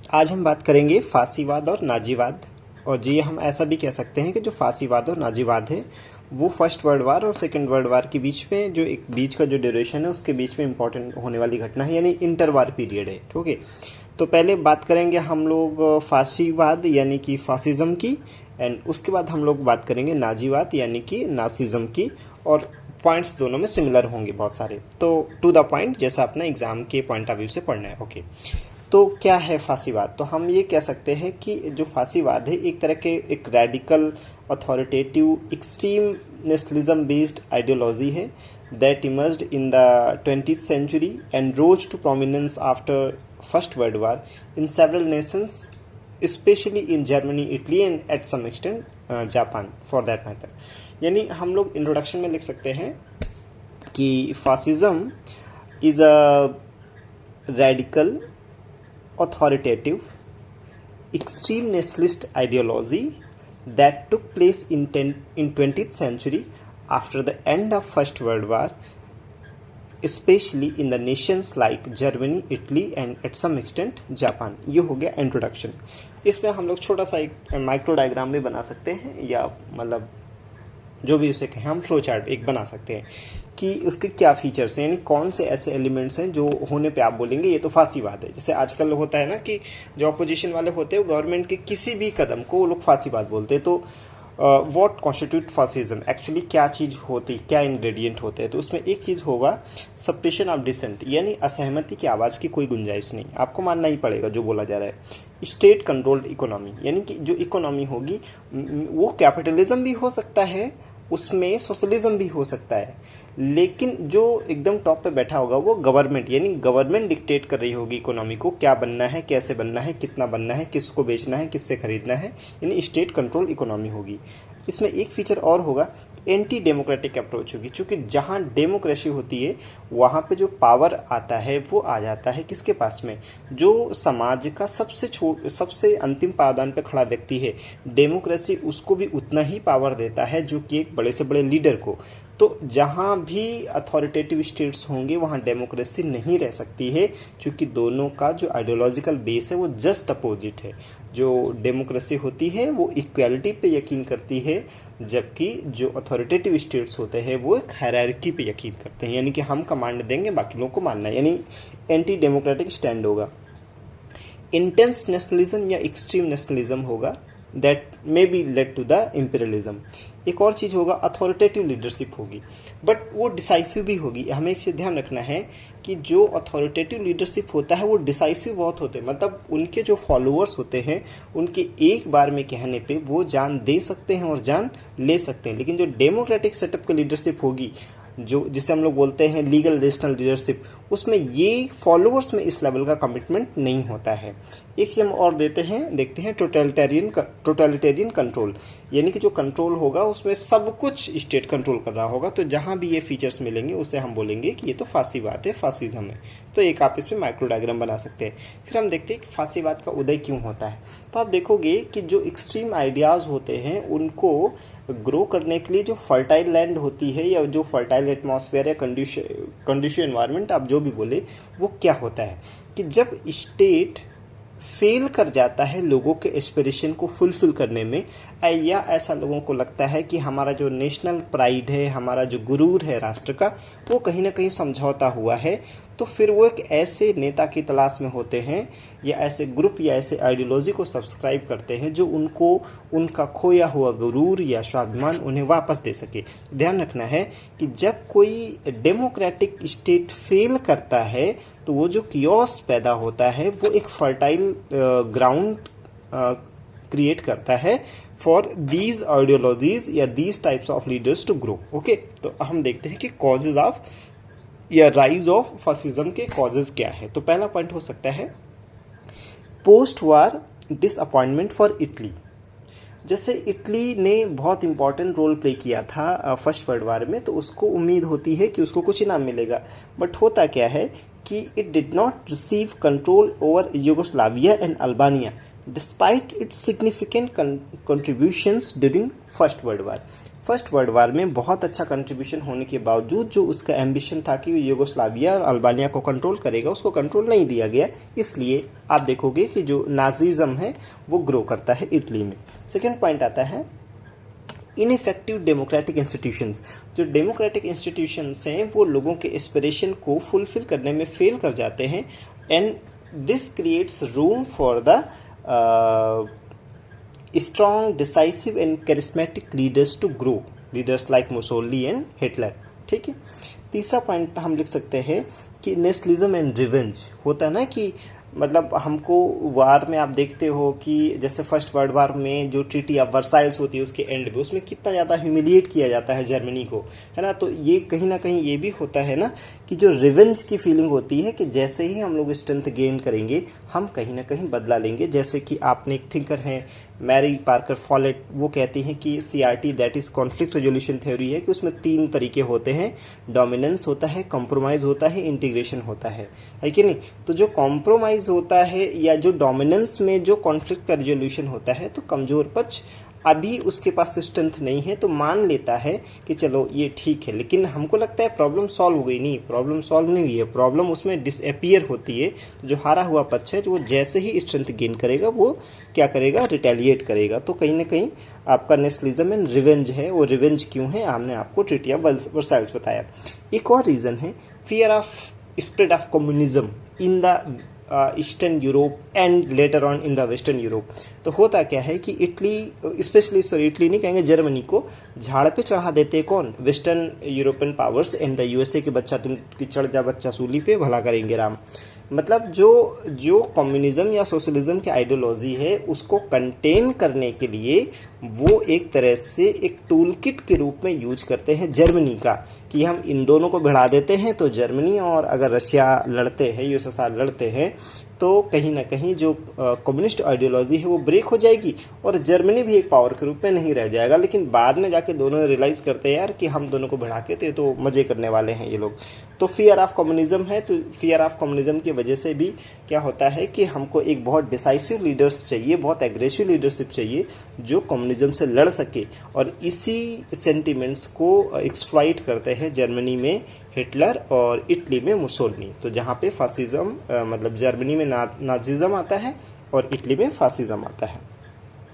आज हम बात करेंगे फासीवाद और नाजीवाद। और जी हम ऐसा भी कह सकते हैं कि जो फासीवाद और नाजीवाद है वो फर्स्ट वर्ल्ड वार और सेकेंड वर्ल्ड वार के बीच में जो एक बीच का जो ड्यूरेशन है उसके बीच में इंपॉर्टेंट होने वाली घटना है, यानी इंटर वार पीरियड है। ठीक है, तो पहले बात करेंगे हम लोग फासीवाद यानी कि फासिज्म की, एंड उसके बाद हम लोग बात करेंगे नाजीवाद यानी कि नासिज्म की। और पॉइंट्स दोनों में सिमिलर होंगे बहुत सारे, तो टू द पॉइंट जैसा अपना एग्जाम के पॉइंट ऑफ व्यू से पढ़ना है। ओके, तो क्या है फासीवाद? तो हम ये कह सकते हैं कि जो फासीवाद है एक तरह के एक radical authoritative extreme nationalism based ideology है that emerged in the 20th century and rose to prominence after First World War in several nations, especially in Germany, Italy and at some extent Japan for that matter। यानी हम लोग introduction में लिख सकते हैं कि fascism is a radical authoritative extreme nationalist ideology that took place in 20th century after the end of First World War, especially in the nations like Germany, Italy and at some extent Japan। ये हो गया introduction. इसमें हम लोग छोटा सा एक micro diagram भी बना सकते हैं, या मतलब जो भी उसे कहें हम फ्लो चार्ट एक बना सकते हैं कि उसके क्या फीचर्स हैं, यानी कौन से ऐसे एलिमेंट्स हैं जो होने पे आप बोलेंगे ये तो फासीवाद है। जैसे आजकल होता है ना कि जो अपोजिशन वाले होते हैं वो गवर्नमेंट के किसी भी कदम को वो लोग फासीवाद बोलते हैं। तो व्हाट कॉन्स्टिट्यूट फासिज्म, एक्चुअली क्या चीज़ होती, क्या इंग्रेडिएंट होते हैं? तो उसमें एक चीज़ होगा सप्रेशन ऑफ डिसेंट, यानी असहमति की आवाज़ की कोई गुंजाइश नहीं, आपको मानना ही पड़ेगा जो बोला जा रहा है। स्टेट कंट्रोल्ड इकोनॉमी, यानी कि जो इकोनॉमी होगी वो कैपिटलिज्म भी हो सकता है, उसमें सोशलिज्म भी हो सकता है, लेकिन जो एकदम टॉप पे बैठा होगा वो गवर्नमेंट, यानी गवर्नमेंट डिक्टेट कर रही होगी इकोनॉमी को, क्या बनना है, कैसे बनना है, कितना बनना है, किसको बेचना है, किससे खरीदना है, यानी स्टेट कंट्रोल इकोनॉमी होगी। इसमें एक फीचर और होगा, एंटी डेमोक्रेटिक अप्रोच होगी, क्योंकि जहाँ डेमोक्रेसी होती है वहाँ पे जो पावर आता है वो आ जाता है किसके पास में, जो समाज का सबसे अंतिम पायदान पे खड़ा व्यक्ति है। डेमोक्रेसी उसको भी उतना ही पावर देता है जो कि एक बड़े से बड़े लीडर को। तो जहाँ भी अथॉरिटेटिव स्टेट्स होंगे वहाँ डेमोक्रेसी नहीं रह सकती है, क्योंकि दोनों का जो आइडियोलॉजिकल बेस है वो जस्ट अपोजिट है। जो डेमोक्रेसी होती है वो इक्वालिटी पे यकीन करती है, जबकि जो अथॉरिटेटिव स्टेट्स होते हैं वो एक हायरार्की पे यकीन करते हैं, यानी कि हम कमांड देंगे बाकी लोगों को मानना है, यानी एंटी डेमोक्रेटिक स्टैंड होगा। इंटेंस नेशनलिज्म या एक्सट्रीम नेशनलिज्म होगा that may be led to the imperialism. एक और चीज़ होगा अथॉरिटेटिव लीडरशिप होगी, बट वो डिसाइसिव भी होगी। हमें एक चीज़ ध्यान रखना है कि जो अथॉरिटेटिव लीडरशिप होता है वो डिसाइसिव बहुत होते हैं, मतलब उनके जो फॉलोअर्स होते हैं उनके एक बार में कहने पे वो जान दे सकते हैं और जान ले सकते हैं। लेकिन जो डेमोक्रेटिक सेटअप की लीडरशिप होगी, जो जिसे हम लोग बोलते हैं लीगल नेशनल लीडरशिप, उसमें ये फॉलोअर्स में इस लेवल का कमिटमेंट नहीं होता है। एक चीज हम और देखते हैं टोटलिटेरियन कंट्रोल, यानी कि जो कंट्रोल होगा उसमें सब कुछ स्टेट कंट्रोल कर रहा होगा। तो जहां भी ये फीचर्स मिलेंगे उसे हम बोलेंगे कि ये तो फासीवाद है, फासिज्म है। तो एक आप इसमें माइक्रो डायग्राम बना सकते हैं। फिर हम देखते हैं कि फासीवाद का उदय क्यों होता है। तो आप देखोगे कि जो एक्सट्रीम आइडियाज़ होते हैं उनको ग्रो करने के लिए जो फर्टाइल लैंड होती है या जो फर्टाइल एटमॉस्फेयर या कंडीशन एनवायरनमेंट आप जो भी बोले, वो क्या होता है कि जब स्टेट फेल कर जाता है लोगों के एस्पिरेशन को फुलफिल करने में, या ऐसा लोगों को लगता है कि हमारा जो नेशनल प्राइड है, हमारा जो गुरूर है राष्ट्र का, वो कहीं ना कहीं समझौता हुआ है, तो फिर वो एक ऐसे नेता की तलाश में होते हैं या ऐसे ग्रुप या ऐसे आइडियोलॉजी को सब्सक्राइब करते हैं जो उनको उनका खोया हुआ गुरूर या स्वाभिमान उन्हें वापस दे सके। ध्यान रखना है कि जब कोई डेमोक्रेटिक स्टेट फेल करता है तो वो जो कियोस पैदा होता है वो एक फर्टाइल ग्राउंड क्रिएट करता है फॉर दीज आइडियोलॉजीज या these types of leaders to grow. Okay, तो हम देखते हैं कि कॉजेज ऑफ या राइज ऑफ फासिज्म के कॉजेज क्या है। तो पहला पॉइंट हो सकता है post war disappointment for Italy. जैसे इटली ने बहुत इंपॉर्टेंट रोल प्ले किया था फर्स्ट वर्ल्ड वार में, तो उसको उम्मीद होती है कि उसको कुछ इनाम मिलेगा, बट होता क्या है कि it did not receive control over Yugoslavia and Albania despite it's significant contributions during first world war. First world war में बहुत अच्छा कंट्रीब्यूशन होने के बावजूद जो उसका एम्बिशन था कि वो यूगोस्लाविया और अल्बानिया को कंट्रोल करेगा, उसको कंट्रोल नहीं दिया गया। इसलिए आप देखोगे कि जो नाजिज्म है वो ग्रो करता है इटली में। सेकेंड पॉइंट आता है इनइफेक्टिव डेमोक्रेटिक इंस्टीट्यूशंस। जो डेमोक्रेटिक इंस्टीट्यूशंस हैं वो लोगों के एस्पिरेशन को फुलफिल करने में फेल कर जाते हैं, and this creates room for the strong, decisive and charismatic leaders to grow, leaders like Mussolini and Hitler। ठीक है। तीसरा पॉइंट हम लिख सकते हैं कि नेशनलिज्म एंड रिवेंज होता है ना, कि मतलब हमको वार में आप देखते हो कि जैसे फर्स्ट वर्ल्ड वार में जो ट्रीटी ऑफ वर्साइल्स होती है उसके एंड पे उसमें कितना ज़्यादा ह्यूमिलिएट किया जाता है जर्मनी को, है ना। तो ये कहीं ना कहीं ये भी होता है ना कि जो रिवेंज की फीलिंग होती है कि जैसे ही हम लोग स्ट्रेंथ गेन करेंगे हम कहीं ना कहीं बदला लेंगे। जैसे कि आपने एक थिंकर हैं मैरी पार्कर फॉलेट, वो कहती हैं कि CRT that is conflict resolution theory है कि उसमें 3 तरीके होते हैं, डोमिनेंस होता है, कॉम्प्रोमाइज़ होता है, इंटीग्रेशन होता है कि नहीं। तो जो कॉम्प्रोमाइज़ होता है या जो डोमिनेंस में जो कॉन्फ्लिक्ट का रेजोल्यूशन होता है, तो कमज़ोर पक्ष अभी उसके पास स्ट्रेंथ नहीं है तो मान लेता है कि चलो ये ठीक है, लेकिन हमको लगता है प्रॉब्लम सॉल्व हो गई। नहीं, प्रॉब्लम सॉल्व नहीं हुई है, प्रॉब्लम उसमें डिसअपियर होती है। तो जो हारा हुआ पक्ष है, जो वो जैसे ही स्ट्रेंथ गेन करेगा वो क्या करेगा, रिटेलिएट करेगा। तो कहीं ना कहीं आपका नेशनलिज्म एंड रिवेंज है। वो रिवेंज क्यों है, हमने आपको ट्रीटी ऑफ वर्साइल्स बताया। एक और रीज़न है fear of spread of communism in the eastern Europe and later on in the western Europe. तो होता क्या है कि इटली, स्पेशली सॉरी इटली नहीं कहेंगे, जर्मनी को झाड़ पे चढ़ा देते कौन, western European powers and the USA के बच्चा तुम की चढ़ जा बच्चा सूली पे भला करेंगे राम। मतलब जो कम्युनिज्म या सोशलिज्म की आइडियोलॉजी है उसको कंटेन करने के लिए वो एक तरह से एक टूल किट के रूप में यूज करते हैं जर्मनी का, कि हम इन दोनों को भिड़ा देते हैं तो जर्मनी और अगर रशिया लड़ते हैं, USSR लड़ते हैं, तो कहीं ना कहीं जो कम्युनिस्ट आइडियोलॉजी है वो ब्रेक हो जाएगी और जर्मनी भी एक पावर के रूप में नहीं रह जाएगा। लेकिन बाद में जाके दोनों रियलाइज़ करते हैं यार कि हम दोनों को भिड़ा के थे तो मज़े करने वाले हैं ये लोग। तो फियर ऑफ कम्युनिज्म है, तो फियर ऑफ कम्युनिज्म की वजह से भी क्या होता है कि हमको एक बहुत डिसाइसिव लीडर्स चाहिए, बहुत एग्रेसिव लीडरशिप चाहिए जो कम्युनिज्म से लड़ सके। और इसी सेंटिमेंट्स को एक्सप्लॉइट करते हैं जर्मनी में हिटलर और इटली में मुसोलिनी। तो जहाँ पे फासिज्म मतलब जर्मनी में नाजिज्म आता है और इटली में फासिज्म आता है।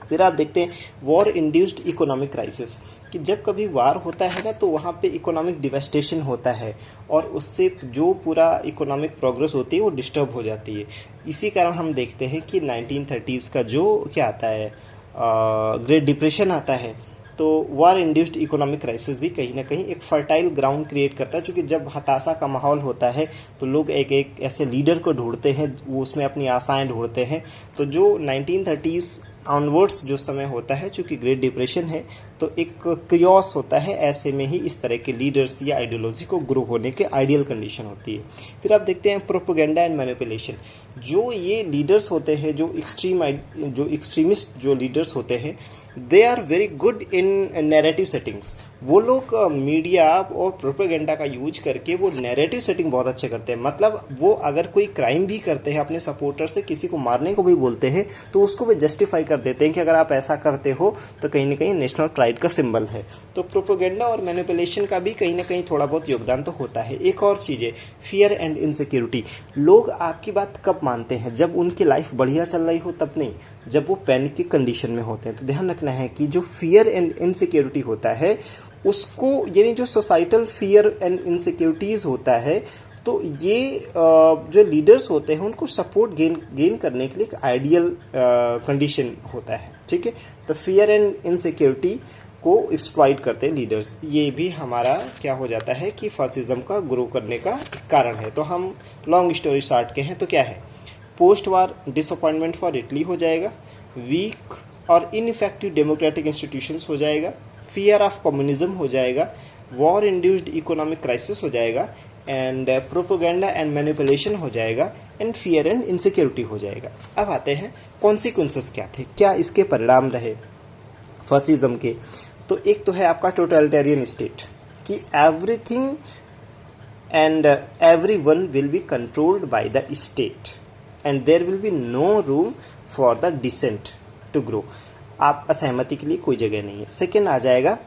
फिर आप देखते हैं वॉर इंड्यूस्ड इकोनॉमिक क्राइसिस, कि जब कभी वार होता है ना तो वहाँ पे इकोनॉमिक डिवेस्टेशन होता है और उससे जो पूरा इकोनॉमिक प्रोग्रेस होती है वो डिस्टर्ब हो जाती है। इसी कारण हम देखते हैं कि 1930s का जो क्या आता है ग्रेट डिप्रेशन आता है, तो वार इंड्यूस्ड इकोनॉमिक क्राइसिस भी कहीं ना कहीं एक फर्टाइल ग्राउंड क्रिएट करता है। क्योंकि जब हताशा का माहौल होता है तो लोग एक ऐसे लीडर को ढूंढते हैं, वो उसमें अपनी आशाएं ढूंढते हैं। तो जो 1930s ऑनवर्ड्स जो समय होता है, चूँकि ग्रेट डिप्रेशन है तो एक क्रियोस होता है, ऐसे में ही इस तरह के लीडर्स या आइडियोलॉजी को ग्रो होने के आइडियल कंडीशन होती है। फिर आप देखते हैं प्रोपेगेंडा एंड मैनिपुलेशन। जो ये लीडर्स होते हैं, जो एक्सट्रीमिस्ट जो लीडर्स होते हैं, they are very good in narrative settings. वो लोग मीडिया और प्रोपेगेंडा का यूज करके वो नैरेटिव सेटिंग बहुत अच्छे करते हैं। मतलब वो अगर कोई क्राइम भी करते हैं, अपने सपोर्टर से किसी को मारने को भी बोलते हैं, तो उसको भी जस्टिफाई कर देते हैं कि अगर आप ऐसा करते हो तो कहीं ना कहीं नेशनल प्राइड का सिंबल है। तो प्रोपेगेंडा और मैनिपुलेशन का भी कहीं ना कहीं थोड़ा बहुत योगदान तो होता है। एक और चीज़ है फियर एंड इनसिक्योरिटी। लोग आपकी बात कब मानते हैं, जब उनकी लाइफ बढ़िया चल रही हो तब नहीं, जब वो पैनिक की कंडीशन में होते हैं। तो ध्यान रखना है कि जो फियर एंड इनसिक्योरिटी होता है उसको, यानी जो सोसाइटल फियर एंड इनसिक्योरिटीज होता है, तो ये जो लीडर्स होते हैं उनको सपोर्ट गेन करने के लिए एक आइडियल कंडीशन होता है। ठीक है, तो फियर एंड इनसिक्योरिटी को एक्सप्लॉइट करते हैं लीडर्स। ये भी हमारा क्या हो जाता है कि फासिज्म का ग्रो करने का कारण है। तो हम लॉन्ग स्टोरी शॉर्ट के हैं तो क्या है, post war disappointment for Italy हो जाएगा, वीक और इनइफेक्टिव डेमोक्रेटिक इंस्टीट्यूशंस हो जाएगा, फियर ऑफ कम्युनिज्म हो जाएगा, वॉर इंड्यूस्ड इकोनॉमिक क्राइसिस हो जाएगा, एंड प्रोपेगेंडा एंड मैनिपुलेशन हो जाएगा, एंड फियर एंड इनसिक्योरिटी हो जाएगा। अब आते हैं कॉन्सिक्वेंसेस क्या थे, क्या इसके परिणाम रहे फासिज्म के। तो एक तो है आपका टोटलिटेरियन स्टेट, कि everything and everyone will be controlled by the state and there will be no room for the dissent to grow, आप असहमति के लिए कोई जगह नहीं है। सेकेंड आ जाएगा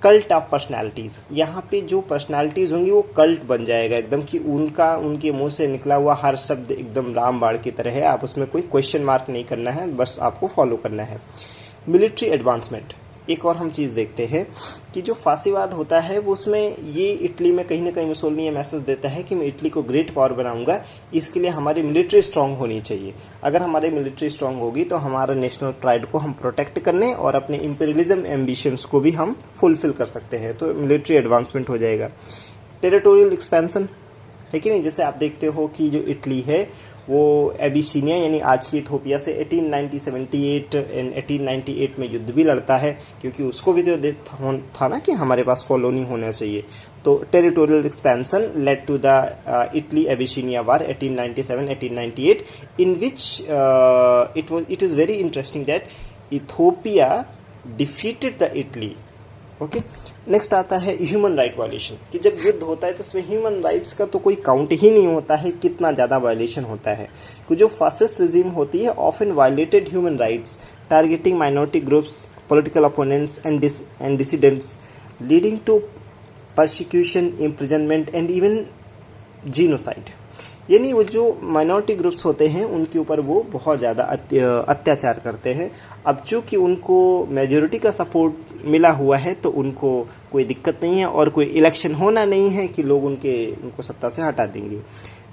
कल्ट ऑफ पर्सनैलिटीज़, यहाँ पे जो पर्सनैलिटीज़ होंगी वो कल्ट बन जाएगा एकदम, कि उनके मुंह से निकला हुआ हर शब्द एकदम रामबाण की तरह है, आप उसमें कोई क्वेश्चन मार्क नहीं करना है, बस आपको फॉलो करना है। मिलिट्री एडवांसमेंट, एक और हम चीज़ देखते हैं कि जो फासीवाद होता है वो उसमें ये इटली में कहीं ना कहीं मुसोलिनी ये मैसेज देता है कि मैं इटली को ग्रेट पावर बनाऊंगा, इसके लिए हमारी मिलिट्री स्ट्रांग होनी चाहिए। अगर हमारी मिलिट्री स्ट्रांग होगी तो हमारा नेशनल प्राइड को हम प्रोटेक्ट करने और अपने इंपीरियलिज्म एम्बिशंस को भी हम फुलफिल कर सकते हैं, तो मिलिट्री एडवांसमेंट हो जाएगा। टेरिटोरियल एक्सपेंशन है कि नहीं, जैसे आप देखते हो कि जो इटली है वो एबिसिनिया यानी आज की इथोपिया से 1898 में युद्ध भी लड़ता है, क्योंकि उसको भी तो था ना कि हमारे पास कॉलोनी होना चाहिए। तो territorial expansion led to the Italy Abyssinia war 1897-1898 in which it is very interesting that Ethiopia defeated the Italy. Okay, next आता है ह्यूमन राइट वायलेशन, कि जब युद्ध होता है तो इसमें ह्यूमन राइट्स का तो कोई काउंट ही नहीं होता है, कितना ज़्यादा वायलेशन होता है। कि जो फासिस्ट रिजीम होती है often violated human rights, targeting minority groups, political opponents and dissidents, leading to persecution, imprisonment and even genocide. यानी वो जो माइनॉरिटी ग्रुप्स होते हैं उनके ऊपर वो बहुत ज़्यादा अत्याचार करते हैं। अब चूँकि उनको मेजोरिटी का सपोर्ट मिला हुआ है तो उनको कोई दिक्कत नहीं है और कोई इलेक्शन होना नहीं है कि लोग उनको सत्ता से हटा देंगे।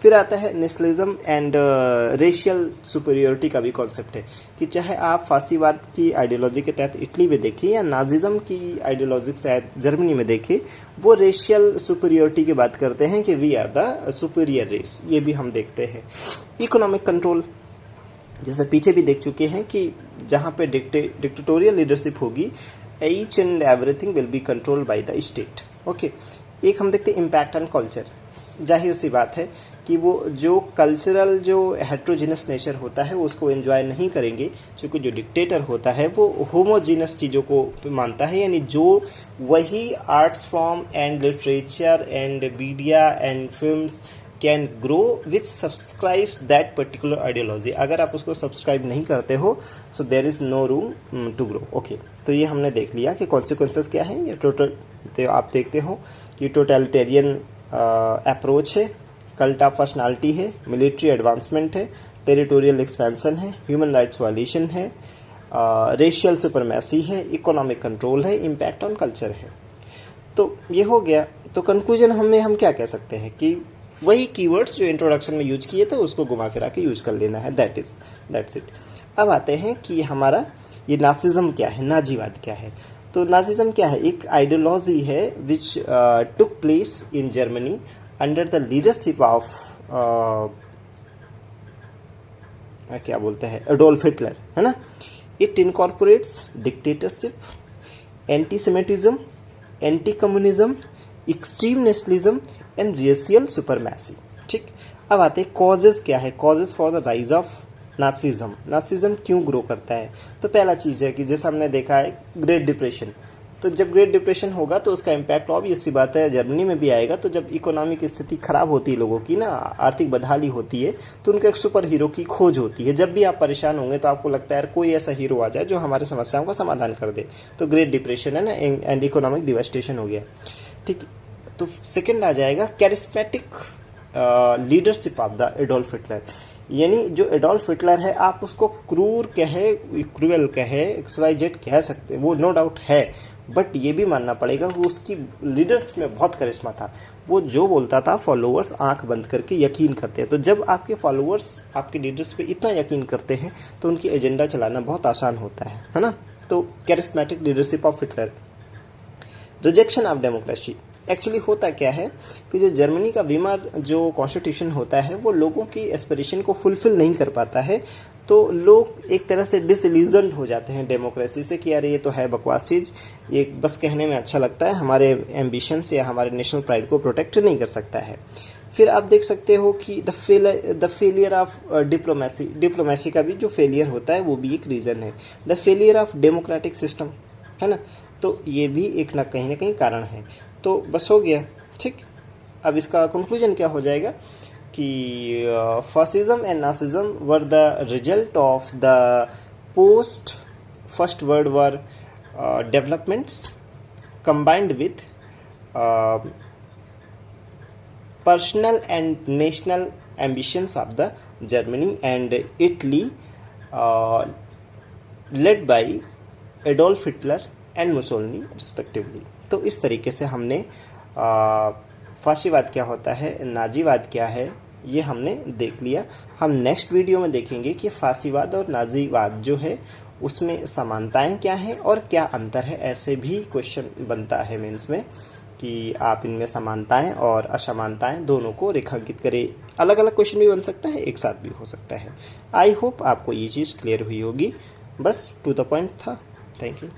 फिर आता है नेशनलिज्म एंड रेशियल सुपीरियोरिटी का भी कॉन्सेप्ट है, कि चाहे आप फासीवाद की आइडियोलॉजी के तहत इटली में देखें या नाजिज्म की आइडियोलॉजी के तहत जर्मनी में देखें, वो रेशियल सुपीरियोरिटी की बात करते हैं कि we are the superior race, ये भी हम देखते हैं। इकोनॉमिक कंट्रोल, जैसे पीछे भी देख चुके हैं कि जहाँ पे डिक्टेटोरियल लीडरशिप होगी, each and everything will be controlled by the state. Okay, एक हम देखते हैं इम्पैक्ट ऑन कल्चर। जाहिर सी बात है कि वो जो कल्चरल जो हेट्रोजिनस नेचर होता है उसको एंजॉय नहीं करेंगे, क्योंकि जो डिक्टेटर होता है वो होमोजीनस चीज़ों को मानता है, यानी जो वही arts form and literature and media and films can grow which subscribes that particular ideology. अगर आप उसको सब्सक्राइब नहीं करते हो so there is no room to grow. Okay, तो ये हमने देख लिया कि कॉन्सिक्वेंसेस क्या है। ये टोटल तो आप देखते हो कि टोटलिटेरियन अप्रोच है, कल्ट ऑफ पर्सनालिटी है, मिलिट्री एडवांसमेंट है, टेरिटोरियल एक्सपेंशन है, ह्यूमन राइट्स वायलेशन है, रेशियल सुपरमेसी है, इकोनॉमिक कंट्रोल है, इम्पैक्ट ऑन कल्चर है। तो ये हो गया। तो कंक्लूजन हम क्या कह सकते हैं कि वही कीवर्ड्स जो इंट्रोडक्शन में यूज किए थे उसको घुमा फिरा के यूज कर लेना है, दैट्स इट। अब आते हैं कि हमारा ये नाजिज्म क्या है, नाजीवाद क्या है। तो नाजिज्म क्या है? एक आइडियोलॉजी है which took place in Germany under the leadership of क्या बोलते हैं, एडोल्फ हिटलर, है ना। It incorporates dictatorship, antisemitism, anti communism, extreme nationalism and racial supremacy. ठीक, अब आते हैं कॉजेज क्या है, causes for the rise of Nazism. Nazism क्यों ग्रो करता है? तो पहला चीज़ है कि जैसे हमने देखा है ग्रेट डिप्रेशन। तो जब ग्रेट डिप्रेशन होगा तो उसका इम्पैक्ट ऑब्वियस सी बात है जर्मनी में भी आएगा। तो जब इकोनॉमिक स्थिति खराब होती है लोगों की ना, आर्थिक बदहाली होती है, तो उनका एक सुपर हीरो की खोज होती है। जब भी आप परेशान होंगे तो आपको लगता है यार कोई ऐसा हीरो आ जाए जो हमारी समस्याओं का समाधान कर दे। तो ग्रेट डिप्रेशन है ना, एंड इकोनॉमिक डिवास्टेशन हो गया। ठीक, तो सेकेंड आ जाएगा charismatic leadership of the Adolf Hitler. यानी जो एडोल्फ हिटलर है आप उसको क्रूर क्रूएल कहे, XYZ कह सकते हैं, वो नो डाउट है, बट ये भी मानना पड़ेगा कि उसकी लीडर्स में बहुत करिश्मा था। वो जो बोलता था फॉलोअर्स आंख बंद करके यकीन करते हैं। तो जब आपके फॉलोअर्स आपके लीडर्स पे इतना यकीन करते हैं तो उनकी एजेंडा चलाना बहुत आसान होता है ना। तो charismatic leadership of Hitler. Rejection of democracy. Actually होता क्या है कि जो जर्मनी का वीमर जो कॉन्स्टिट्यूशन होता है वो लोगों की एस्पिरेशन को फुलफिल नहीं कर पाता है। तो लोग एक तरह से डिसइल्यूजन्ड हो जाते हैं डेमोक्रेसी से कि यार ये तो है बकवास चीज़, ये बस कहने में अच्छा लगता है, हमारे एम्बिशंस या हमारे नेशनल प्राइड को प्रोटेक्ट नहीं कर सकता है। फिर आप देख सकते हो कि द फेलियर ऑफ डिप्लोमेसी का भी जो फेलियर होता है वो भी एक रीज़न है। The failure of democratic system, है ना। तो ये भी एक ना कहीं कारण है। तो बस हो गया। ठीक, अब इसका कंक्लूजन क्या हो जाएगा कि fascism and Nazism were the result of the post First World War developments combined with personal and national ambitions of the Germany and Italy led by Adolf Hitler and Mussolini respectively. तो इस तरीके से हमने फाशीवाद क्या होता है, नाजीवाद क्या है, ये हमने देख लिया। हम नेक्स्ट वीडियो में देखेंगे कि फाशीवाद और नाजीवाद जो है उसमें समानताएं क्या हैं और क्या अंतर है। ऐसे भी क्वेश्चन बनता है मेंस में कि आप इनमें समानताएं और असमानताएं दोनों को रेखांकित करें। अलग अलग क्वेश्चन भी बन सकता है, एक साथ भी हो सकता है। आई होप आपको ये चीज़ क्लियर हुई होगी। बस टू द पॉइंट था। Thank you.